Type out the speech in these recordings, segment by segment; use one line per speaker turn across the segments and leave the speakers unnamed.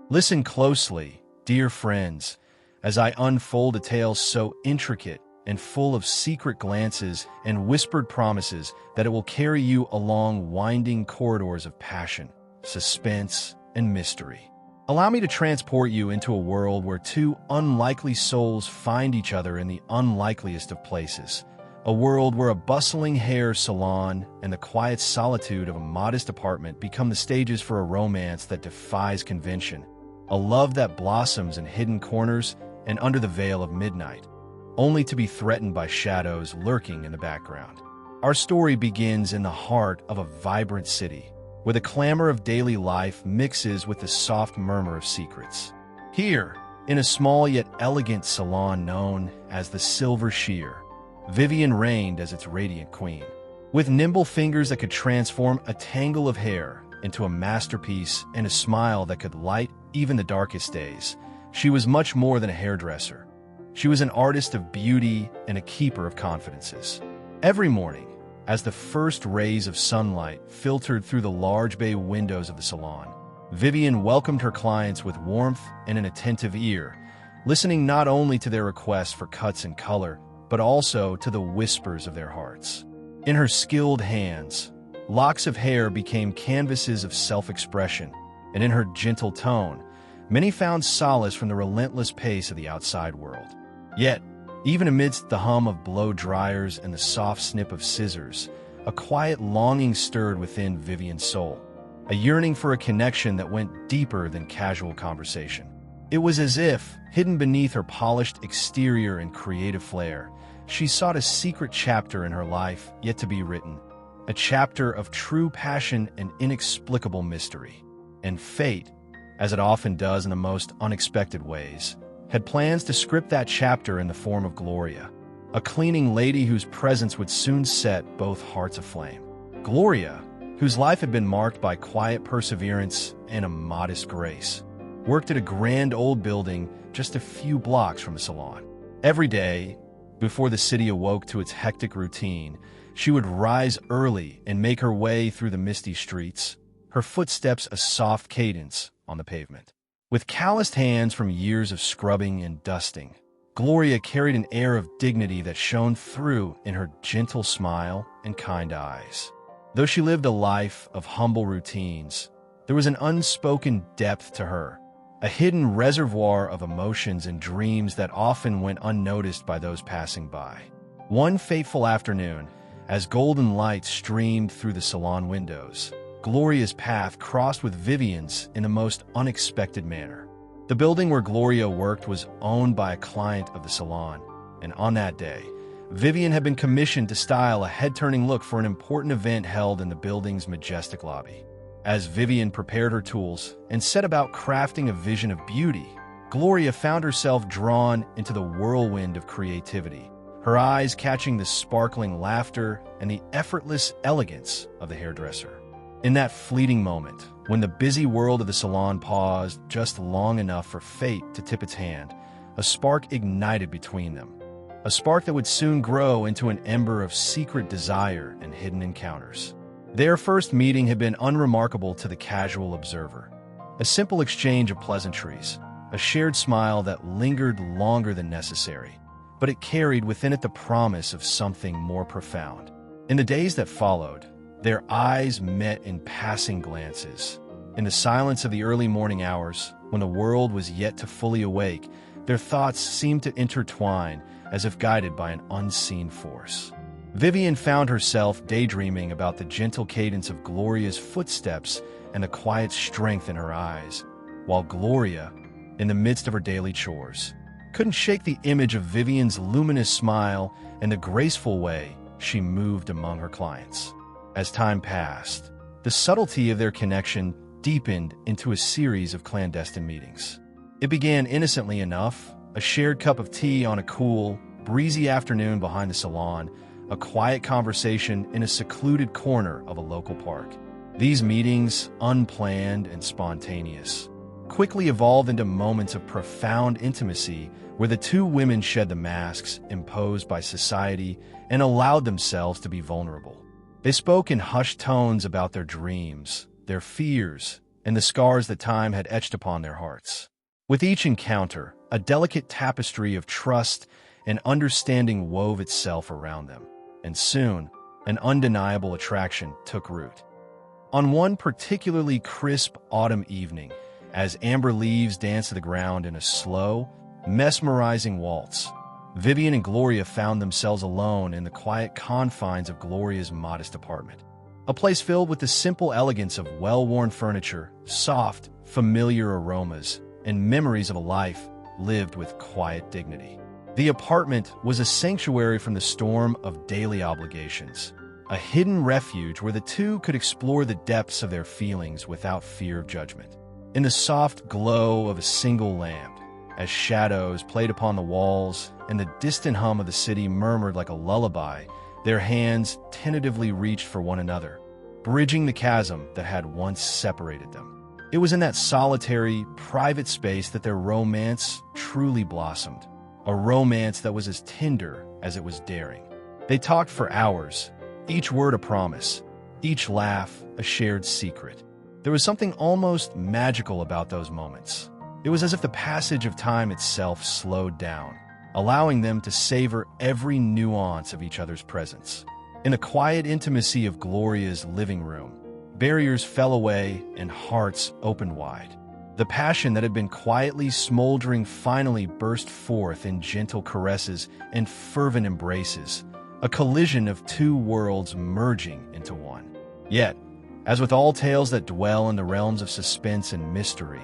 Listen closely, dear friends, as I unfold a tale so intricate and full of secret glances and whispered promises that it will carry you along winding corridors of passion, suspense, and mystery. Allow me to transport you into a world where two unlikely souls find each other in the unlikeliest of places. A world where a bustling hair salon and the quiet solitude of a modest apartment become the stages for a romance that defies convention. A love that blossoms in hidden corners and under the veil of midnight, only to be threatened by shadows lurking in the background. Our story begins in the heart of a vibrant city, where the clamor of daily life mixes with the soft murmur of secrets. Here, in a small yet elegant salon known as the Silver Shear, Vivian reigned as its radiant queen. With nimble fingers that could transform a tangle of hair into a masterpiece and a smile that could light even the darkest days, she was much more than a hairdresser. She was an artist of beauty and a keeper of confidences. Every morning, as the first rays of sunlight filtered through the large bay windows of the salon, Vivian welcomed her clients with warmth and an attentive ear, listening not only to their requests for cuts and color, but also to the whispers of their hearts. In her skilled hands, locks of hair became canvases of self-expression, and in her gentle tone, many found solace from the relentless pace of the outside world. Yet, even amidst the hum of blow dryers and the soft snip of scissors, a quiet longing stirred within Vivian's soul, a yearning for a connection that went deeper than casual conversation. It was as if, hidden beneath her polished exterior and creative flair, she sought a secret chapter in her life yet to be written, a chapter of true passion and inexplicable mystery. And fate, as it often does in the most unexpected ways, had plans to script that chapter in the form of Gloria, a cleaning lady whose presence would soon set both hearts aflame. Gloria, whose life had been marked by quiet perseverance and a modest grace, worked at a grand old building just a few blocks from the salon. Every day, before the city awoke to its hectic routine, she would rise early and make her way through the misty streets, her footsteps a soft cadence on the pavement. With calloused hands from years of scrubbing and dusting, Gloria carried an air of dignity that shone through in her gentle smile and kind eyes. Though she lived a life of humble routines, there was an unspoken depth to her, a hidden reservoir of emotions and dreams that often went unnoticed by those passing by. One fateful afternoon, as golden light streamed through the salon windows, Gloria's path crossed with Vivian's in the most unexpected manner. The building where Gloria worked was owned by a client of the salon, and on that day, Vivian had been commissioned to style a head-turning look for an important event held in the building's majestic lobby. As Vivian prepared her tools and set about crafting a vision of beauty, Gloria found herself drawn into the whirlwind of creativity, her eyes catching the sparkling laughter and the effortless elegance of the hairdresser. In that fleeting moment, when the busy world of the salon paused just long enough for fate to tip its hand, a spark ignited between them, a spark that would soon grow into an ember of secret desire and hidden encounters. Their first meeting had been unremarkable to the casual observer. A simple exchange of pleasantries, a shared smile that lingered longer than necessary, but it carried within it the promise of something more profound. In the days that followed, their eyes met in passing glances. In the silence of the early morning hours, when the world was yet to fully awake, their thoughts seemed to intertwine as if guided by an unseen force. Vivian found herself daydreaming about the gentle cadence of Gloria's footsteps and the quiet strength in her eyes, while Gloria, in the midst of her daily chores, couldn't shake the image of Vivian's luminous smile and the graceful way she moved among her clients. As time passed, the subtlety of their connection deepened into a series of clandestine meetings. It began innocently enough, a shared cup of tea on a cool, breezy afternoon behind the salon, a quiet conversation in a secluded corner of a local park. These meetings, unplanned and spontaneous, quickly evolved into moments of profound intimacy where the two women shed the masks imposed by society and allowed themselves to be vulnerable. They spoke in hushed tones about their dreams, their fears, and the scars that time had etched upon their hearts. With each encounter, a delicate tapestry of trust and understanding wove itself around them, and soon, an undeniable attraction took root. On one particularly crisp autumn evening, as amber leaves danced to the ground in a slow, mesmerizing waltz, Vivian and Gloria found themselves alone in the quiet confines of Gloria's modest apartment. A place filled with the simple elegance of well-worn furniture, soft, familiar aromas, and memories of a life lived with quiet dignity. The apartment was a sanctuary from the storm of daily obligations, a hidden refuge where the two could explore the depths of their feelings without fear of judgment. In the soft glow of a single lamp, as shadows played upon the walls and the distant hum of the city murmured like a lullaby, their hands tentatively reached for one another, bridging the chasm that had once separated them. It was in that solitary, private space that their romance truly blossomed, a romance that was as tender as it was daring. They talked for hours, each word a promise, each laugh a shared secret. There was something almost magical about those moments. It was as if the passage of time itself slowed down, allowing them to savor every nuance of each other's presence. In the quiet intimacy of Gloria's living room, barriers fell away and hearts opened wide. The passion that had been quietly smoldering finally burst forth in gentle caresses and fervent embraces, a collision of two worlds merging into one. Yet, as with all tales that dwell in the realms of suspense and mystery,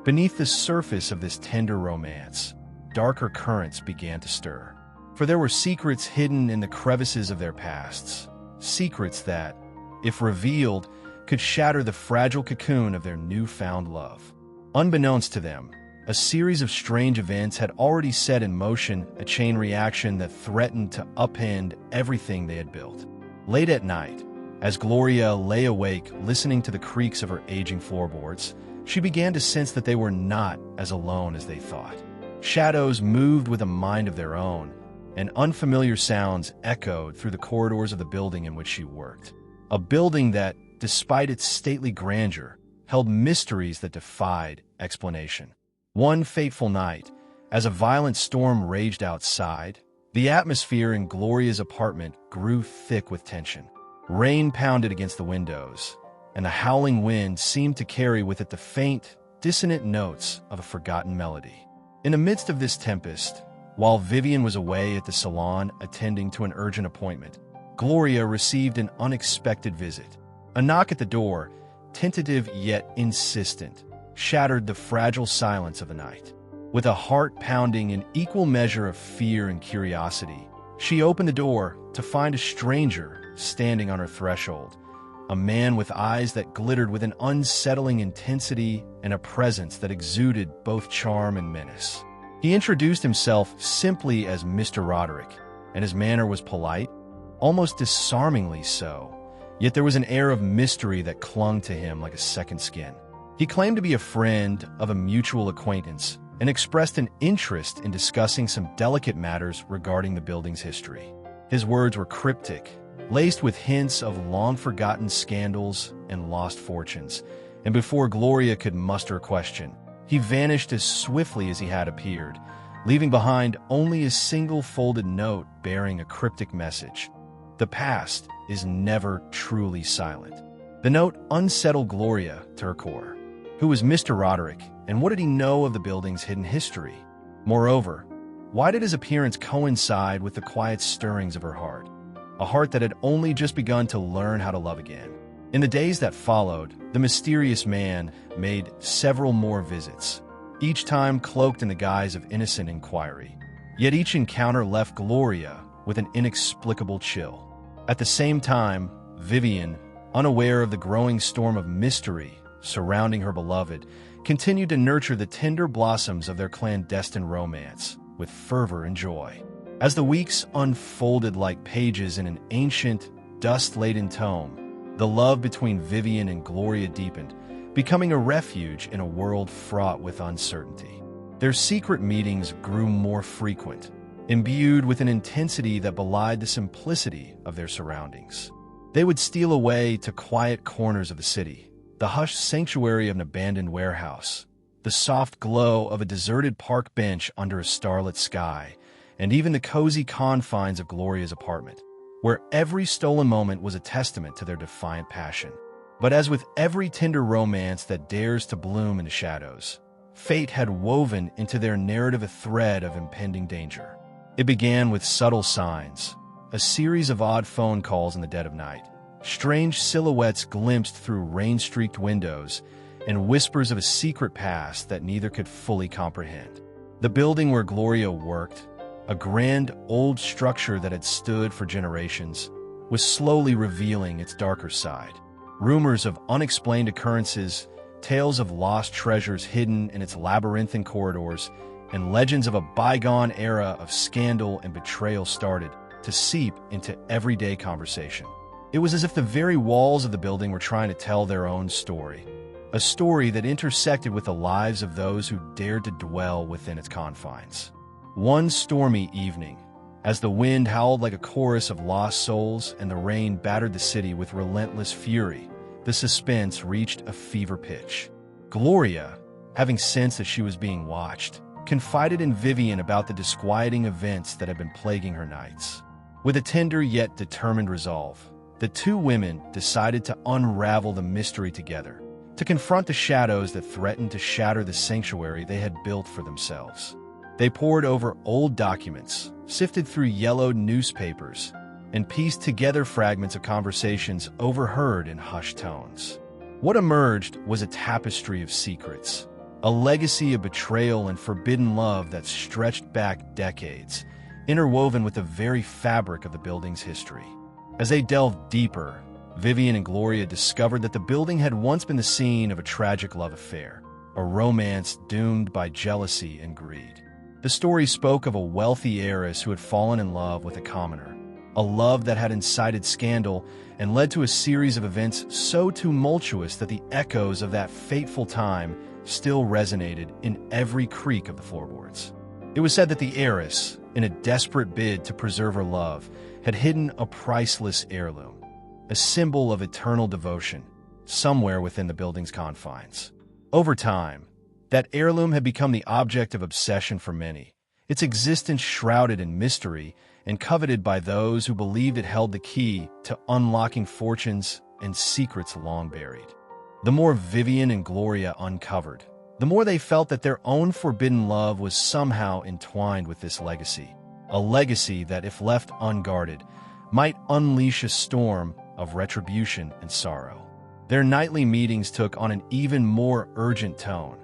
beneath the surface of this tender romance, darker currents began to stir. For there were secrets hidden in the crevices of their pasts, secrets that, if revealed, could shatter the fragile cocoon of their newfound love. Unbeknownst to them, a series of strange events had already set in motion a chain reaction that threatened to upend everything they had built. Late at night, as Gloria lay awake listening to the creaks of her aging floorboards, she began to sense that they were not as alone as they thought. Shadows moved with a mind of their own, and unfamiliar sounds echoed through the corridors of the building in which she worked. A building that, despite its stately grandeur, held mysteries that defied explanation. One fateful night, as a violent storm raged outside, the atmosphere in Gloria's apartment grew thick with tension. Rain pounded against the windows, and the howling wind seemed to carry with it the faint, dissonant notes of a forgotten melody. In the midst of this tempest, while Vivian was away at the salon attending to an urgent appointment, Gloria received an unexpected visit. A knock at the door, tentative yet insistent, shattered the fragile silence of the night. With a heart pounding in equal measure of fear and curiosity, she opened the door to find a stranger standing on her threshold, a man with eyes that glittered with an unsettling intensity and a presence that exuded both charm and menace. He introduced himself simply as Mr. Roderick, and his manner was polite, almost disarmingly so, yet there was an air of mystery that clung to him like a second skin. He claimed to be a friend of a mutual acquaintance and expressed an interest in discussing some delicate matters regarding the building's history. His words were cryptic, laced with hints of long-forgotten scandals and lost fortunes, and before Gloria could muster a question, he vanished as swiftly as he had appeared, leaving behind only a single folded note bearing a cryptic message. The past is never truly silent. The note unsettled Gloria to her core. Who was Mr. Roderick, and what did he know of the building's hidden history? Moreover, why did his appearance coincide with the quiet stirrings of her heart? A heart that had only just begun to learn how to love again. In the days that followed, the mysterious man made several more visits, each time cloaked in the guise of innocent inquiry. Yet each encounter left Gloria with an inexplicable chill. At the same time, Vivian, unaware of the growing storm of mystery surrounding her beloved, continued to nurture the tender blossoms of their clandestine romance with fervor and joy. As the weeks unfolded like pages in an ancient, dust-laden tome, the love between Vivian and Gloria deepened, becoming a refuge in a world fraught with uncertainty. Their secret meetings grew more frequent, imbued with an intensity that belied the simplicity of their surroundings. They would steal away to quiet corners of the city, the hushed sanctuary of an abandoned warehouse, the soft glow of a deserted park bench under a starlit sky, and even the cozy confines of Gloria's apartment, where every stolen moment was a testament to their defiant passion. But as with every tender romance that dares to bloom in the shadows, fate had woven into their narrative a thread of impending danger. It began with subtle signs, a series of odd phone calls in the dead of night, strange silhouettes glimpsed through rain-streaked windows, and whispers of a secret past that neither could fully comprehend. The building where Gloria worked, a grand old structure that had stood for generations, was slowly revealing its darker side. Rumors of unexplained occurrences, tales of lost treasures hidden in its labyrinthine corridors, and legends of a bygone era of scandal and betrayal started to seep into everyday conversation. It was as if the very walls of the building were trying to tell their own story, a story that intersected with the lives of those who dared to dwell within its confines. One stormy evening, as the wind howled like a chorus of lost souls and the rain battered the city with relentless fury, the suspense reached a fever pitch. Gloria, having sensed that she was being watched, confided in Vivian about the disquieting events that had been plaguing her nights. With a tender yet determined resolve, the two women decided to unravel the mystery together, to confront the shadows that threatened to shatter the sanctuary they had built for themselves. They pored over old documents, sifted through yellowed newspapers, and pieced together fragments of conversations overheard in hushed tones. What emerged was a tapestry of secrets, a legacy of betrayal and forbidden love that stretched back decades, interwoven with the very fabric of the building's history. As they delved deeper, Vivian and Gloria discovered that the building had once been the scene of a tragic love affair, a romance doomed by jealousy and greed. The story spoke of a wealthy heiress who had fallen in love with a commoner, a love that had incited scandal and led to a series of events so tumultuous that the echoes of that fateful time still resonated in every creak of the floorboards. It was said that the heiress, in a desperate bid to preserve her love, had hidden a priceless heirloom, a symbol of eternal devotion, somewhere within the building's confines. Over time, that heirloom had become the object of obsession for many, its existence shrouded in mystery and coveted by those who believed it held the key to unlocking fortunes and secrets long buried. The more Vivian and Gloria uncovered, the more they felt that their own forbidden love was somehow entwined with this legacy, a legacy that, if left unguarded, might unleash a storm of retribution and sorrow. Their nightly meetings took on an even more urgent tone,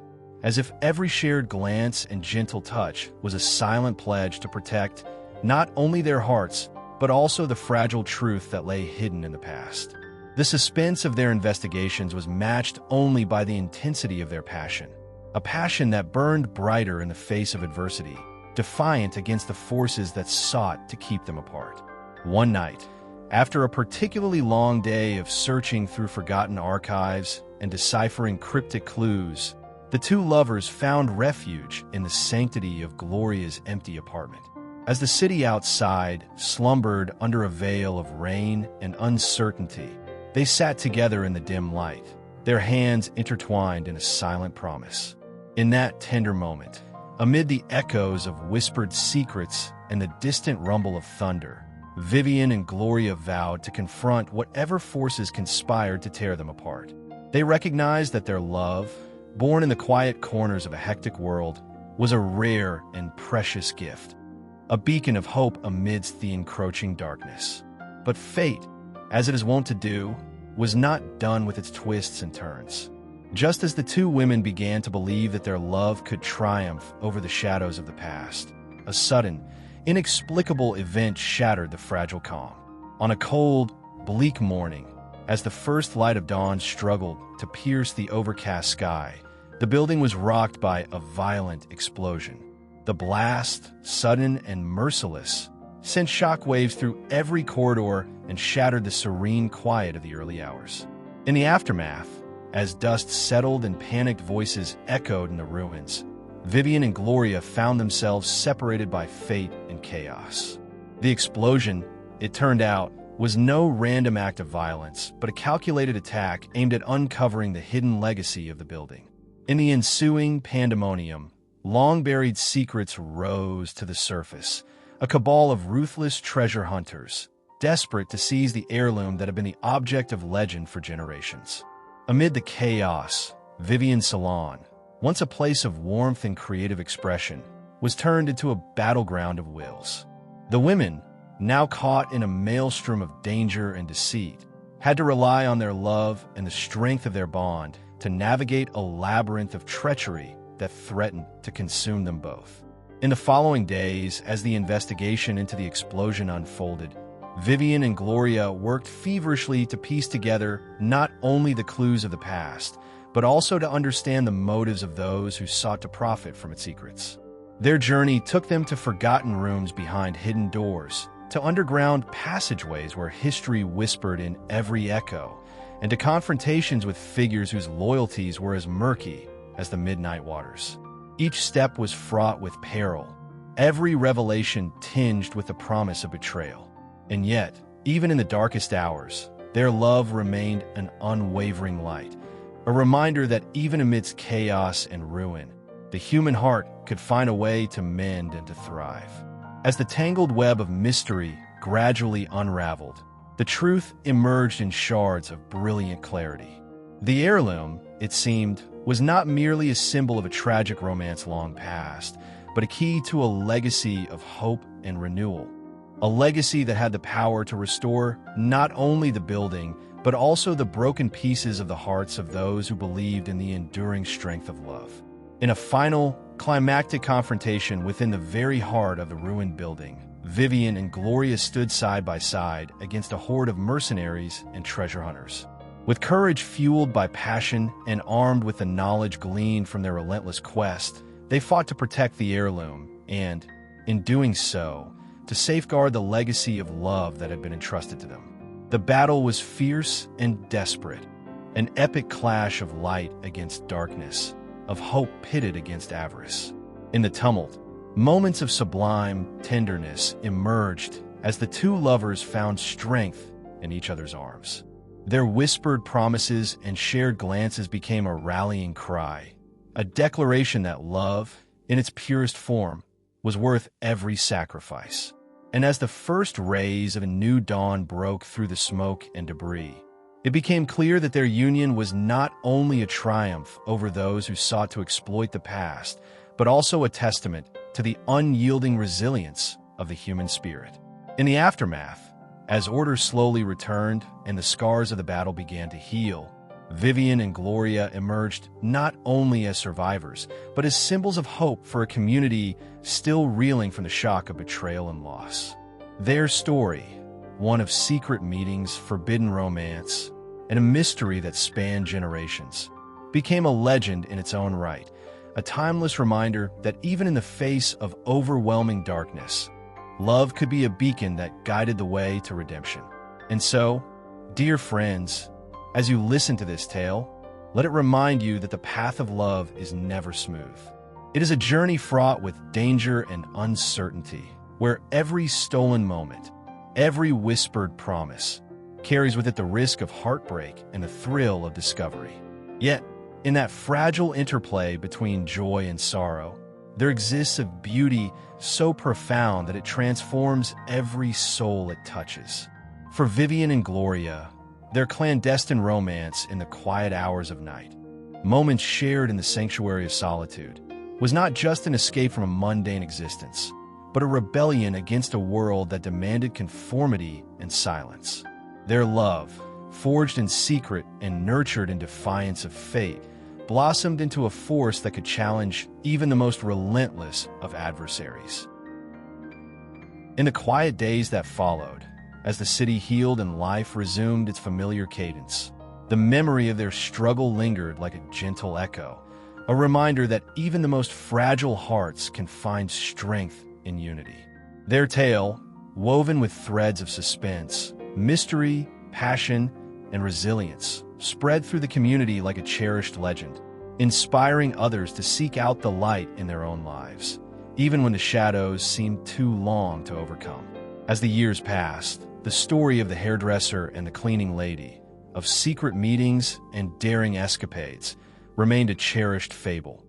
as if every shared glance and gentle touch was a silent pledge to protect not only their hearts, but also the fragile truth that lay hidden in the past. The suspense of their investigations was matched only by the intensity of their passion, a passion that burned brighter in the face of adversity, defiant against the forces that sought to keep them apart. One night, after a particularly long day of searching through forgotten archives and deciphering cryptic clues, the two lovers found refuge in the sanctity of Gloria's empty apartment. As the city outside slumbered under a veil of rain and uncertainty, they sat together in the dim light, their hands intertwined in a silent promise. In that tender moment, amid the echoes of whispered secrets and the distant rumble of thunder, Vivian and Gloria vowed to confront whatever forces conspired to tear them apart. They recognized that their love, born in the quiet corners of a hectic world, was a rare and precious gift, a beacon of hope amidst the encroaching darkness. But fate, as it is wont to do, was not done with its twists and turns. Just as the two women began to believe that their love could triumph over the shadows of the past, a sudden, inexplicable event shattered the fragile calm. On a cold, bleak morning, as the first light of dawn struggled to pierce the overcast sky, the building was rocked by a violent explosion. The blast, sudden and merciless, sent shockwaves through every corridor and shattered the serene quiet of the early hours. In the aftermath, as dust settled and panicked voices echoed in the ruins, Vivian and Gloria found themselves separated by fate and chaos. The explosion, it turned out, was no random act of violence, but a calculated attack aimed at uncovering the hidden legacy of the building. In the ensuing pandemonium, long-buried secrets rose to the surface, a cabal of ruthless treasure hunters, desperate to seize the heirloom that had been the object of legend for generations. Amid the chaos, Vivian's salon, once a place of warmth and creative expression, was turned into a battleground of wills. The women, now caught in a maelstrom of danger and deceit, had to rely on their love and the strength of their bond to navigate a labyrinth of treachery that threatened to consume them both. In the following days, as the investigation into the explosion unfolded, Vivian and Gloria worked feverishly to piece together not only the clues of the past, but also to understand the motives of those who sought to profit from its secrets. Their journey took them to forgotten rooms behind hidden doors, to underground passageways where history whispered in every echo, and to confrontations with figures whose loyalties were as murky as the midnight waters. Each step was fraught with peril, every revelation tinged with the promise of betrayal. And yet, even in the darkest hours, their love remained an unwavering light, a reminder that even amidst chaos and ruin, the human heart could find a way to mend and to thrive. As the tangled web of mystery gradually unraveled, the truth emerged in shards of brilliant clarity. The heirloom, it seemed, was not merely a symbol of a tragic romance long past, but a key to a legacy of hope and renewal. A legacy that had the power to restore not only the building, but also the broken pieces of the hearts of those who believed in the enduring strength of love. In a final, climactic confrontation within the very heart of the ruined building, Vivian and Gloria stood side by side against a horde of mercenaries and treasure hunters. With courage fueled by passion and armed with the knowledge gleaned from their relentless quest, they fought to protect the heirloom and, in doing so, to safeguard the legacy of love that had been entrusted to them. The battle was fierce and desperate, an epic clash of light against darkness, of hope pitted against avarice. In the tumult, moments of sublime tenderness emerged as the two lovers found strength in each other's arms. Their whispered promises and shared glances became a rallying cry, a declaration that love, in its purest form, was worth every sacrifice. And as the first rays of a new dawn broke through the smoke and debris, it became clear that their union was not only a triumph over those who sought to exploit the past, but also a testament to the unyielding resilience of the human spirit. In the aftermath, as order slowly returned and the scars of the battle began to heal, Vivian and Gloria emerged not only as survivors, but as symbols of hope for a community still reeling from the shock of betrayal and loss. Their story, one of secret meetings, forbidden romance, and a mystery that spanned generations, became a legend in its own right, a timeless reminder that even in the face of overwhelming darkness, love could be a beacon that guided the way to redemption. And so, dear friends, as you listen to this tale, let it remind you that the path of love is never smooth. It is a journey fraught with danger and uncertainty, where every stolen moment, every whispered promise, carries with it the risk of heartbreak and the thrill of discovery. Yet, in that fragile interplay between joy and sorrow, there exists a beauty so profound that it transforms every soul it touches. For Vivian and Gloria, their clandestine romance in the quiet hours of night, moments shared in the sanctuary of solitude, was not just an escape from a mundane existence, but a rebellion against a world that demanded conformity and silence. Their love, forged in secret and nurtured in defiance of fate, blossomed into a force that could challenge even the most relentless of adversaries. In the quiet days that followed, as the city healed and life resumed its familiar cadence, the memory of their struggle lingered like a gentle echo, a reminder that even the most fragile hearts can find strength in unity. Their tale, woven with threads of suspense, mystery, passion, and resilience, spread through the community like a cherished legend, inspiring others to seek out the light in their own lives, even when the shadows seemed too long to overcome. As the years passed, the story of the hairdresser and the cleaning lady, of secret meetings and daring escapades, remained a cherished fable,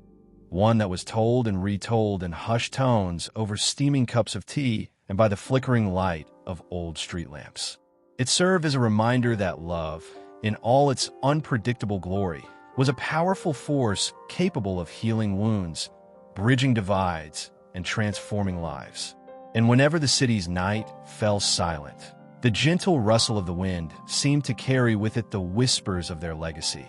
one that was told and retold in hushed tones over steaming cups of tea and by the flickering light of old street lamps. It served as a reminder that love, in all its unpredictable glory, was a powerful force capable of healing wounds, bridging divides, and transforming lives. And whenever the city's night fell silent, the gentle rustle of the wind seemed to carry with it the whispers of their legacy,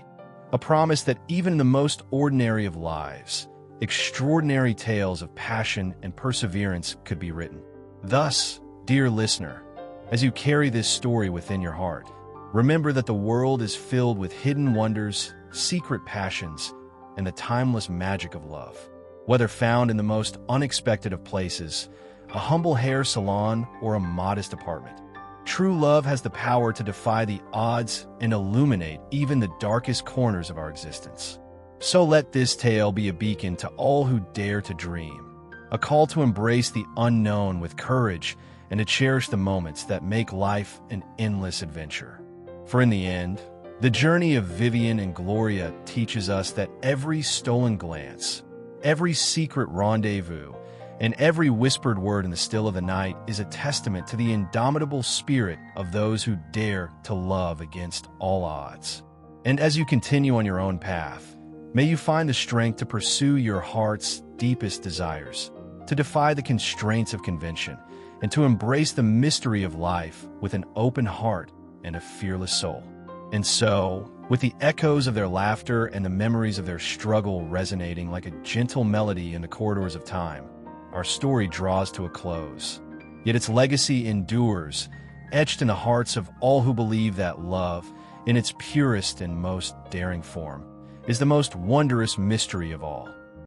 a promise that even in the most ordinary of lives, extraordinary tales of passion and perseverance could be written. Thus, dear listener, as you carry this story within your heart, remember that the world is filled with hidden wonders, secret passions, and the timeless magic of love. Whether found in the most unexpected of places, a humble hair salon or a modest apartment, true love has the power to defy the odds and illuminate even the darkest corners of our existence. So let this tale be a beacon to all who dare to dream, a call to embrace the unknown with courage and to cherish the moments that make life an endless adventure. For in the end, the journey of Vivian and Gloria teaches us that every stolen glance, every secret rendezvous, and every whispered word in the still of the night is a testament to the indomitable spirit of those who dare to love against all odds. And as you continue on your own path, may you find the strength to pursue your heart's deepest desires, to defy the constraints of convention, and to embrace the mystery of life with an open heart and a fearless soul. And so, with the echoes of their laughter and the memories of their struggle resonating like a gentle melody in the corridors of time, our story draws to a close. Yet its legacy endures, etched in the hearts of all who believe that love, in its purest and most daring form, is the most wondrous mystery of all.